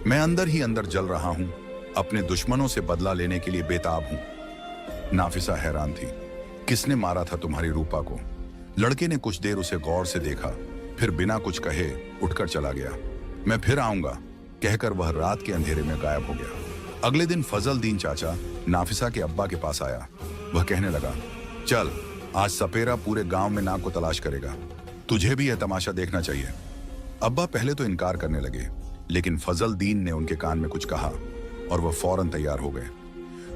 मैं अंदर ही अंदर जल रहा हूं, अपने दुश्मनों से बदला लेने के लिए बेताब हूं। नाफिसा हैरान थी। किसने मारा था तुम्हारी रूपा को? लड़के ने कुछ देर उसे गौर से देखा, फिर बिना कुछ कहे उठकर चला गया। मैं फिर आऊंगा कहकर वह रात के अंधेरे में गायब हो गया। अगले दिन फजल दीन चाचा नाफिसा के अब्बा के पास आया। वह कहने लगा, चल आज सपेरा पूरे गांव में नाक को तलाश करेगा, तुझे भी यह तमाशा देखना चाहिए। अब्बा पहले तो इनकार करने लगे, लेकिन फजल दीन ने उनके कान में कुछ कहा और वह फौरन तैयार हो गए।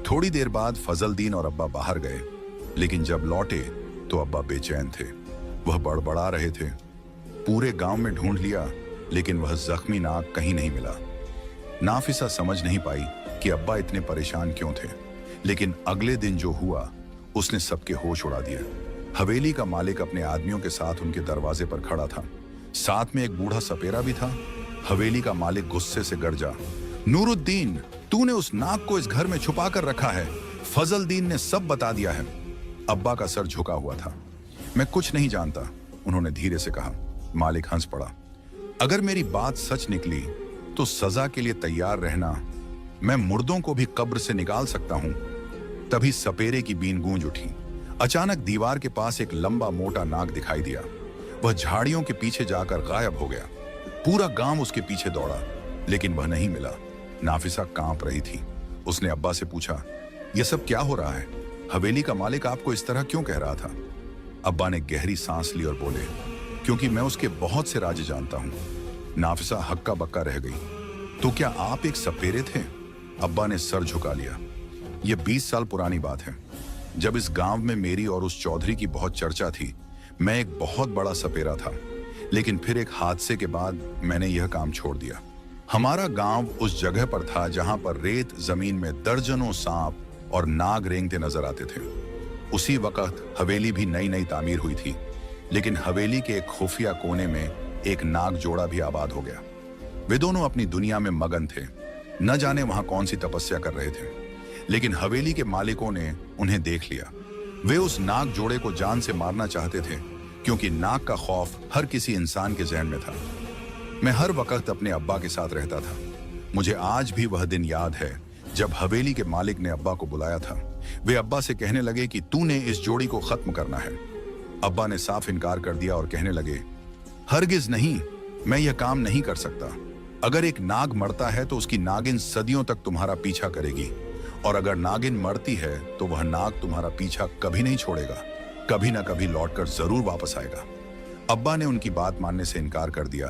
थोड़ी देर बाद फजल दीन और अब्बा बाहर गए, लेकिन जब लौटे तो अब्बा बेचैन थे। वह बड़बड़ा रहे थे। पूरे गांव में ढूंढ लिया, लेकिन वह जख्मी नाक कहीं नहीं मिला। नाफिसा समझ नहीं पाई कि अब्बा इतने परेशान क्यों थे, लेकिन अगले दिन जो हुआ उसने सबके होश उड़ा दिया। हवेली का मालिक अपने आदमियों के साथ उनके दरवाजे पर खड़ा था। साथ में एक बूढ़ा सपेरा भी था। हवेली का मालिक गुस्से से गरजा, नूरुद्दीन, तूने उस नाक को इस घर में छुपा कर रखा है। फजल दीन ने सब बता दिया है। अब्बा का सर झुका हुआ था। मैं कुछ नहीं जानता, उन्होंने धीरे से कहा। मालिक हंस पड़ा। अगर मेरी बात सच निकली तो सजा के लिए तैयार रहना। मैं मुर्दों को भी कब्र से निकाल सकता हूं। तभी सपेरे की बीन गूंज उठी। अचानक दीवार के पास एक लंबा मोटा नाग दिखाई दिया। वह झाड़ियों के पीछे जाकर गायब हो गया। पूरा गांव उसके पीछे दौड़ा, लेकिन वह नहीं मिला। नाफिसा कांप रही थी। उसने अब्बा से पूछा, यह सब क्या हो रहा है? हवेली का मालिक आपको इस तरह क्यों कह रहा था? अब्बा ने गहरी सांस ली और बोले, क्योंकि मैं उसके बहुत से राज जानता हूं। नाफिसा हक्का बक्का रह गई। तो क्या आप एक सपेरे थे? अब्बा ने सर झुका लिया। यह 20 साल पुरानी बात है, जब इस गांव में मेरी और उस चौधरी की बहुत चर्चा थी। मैं एक बहुत बड़ा सपेरा था, लेकिन फिर एक हादसे के बाद मैंने यह काम छोड़ दिया। हमारा गांव उस जगह पर था जहां पर रेत जमीन में दर्जनों सांप और नाग रेंगते नजर आते थे। उसी वक्त हवेली भी नई नई तामीर हुई थी, लेकिन हवेली के एक खुफिया कोने में एक नाग जोड़ा भी आबाद हो गया। वे दोनों अपनी दुनिया में मगन थे, न जाने वहां कौन सी तपस्या कर रहे थे। लेकिन हवेली के मालिकों ने उन्हें देख लिया। वे उस नाग जोड़े को जान से मारना चाहते थे, क्योंकि नाग का खौफ हर किसी इंसान के जहन में था। मैं हर वक्त अपने अब्बा के साथ रहता था। मुझे आज भी वह दिन याद है जब हवेली के मालिक ने अब्बा को बुलाया था। वे अब्बा से कहने लगे कि तूने इस जोड़ी को खत्म करना है। अब्बा ने साफ इनकार कर दिया और कहने लगे, हरगिज नहीं, मैं यह काम नहीं कर सकता। अगर एक नाग मरता है तो उसकी नागिन सदियों तक तुम्हारा पीछा करेगी, और अगर नागिन मरती है तो वह नाग तुम्हारा पीछा कभी नहीं छोड़ेगा। कभी ना कभी लौटकर जरूर वापस आएगा। अब्बा ने उनकी बात मानने से इनकार कर दिया,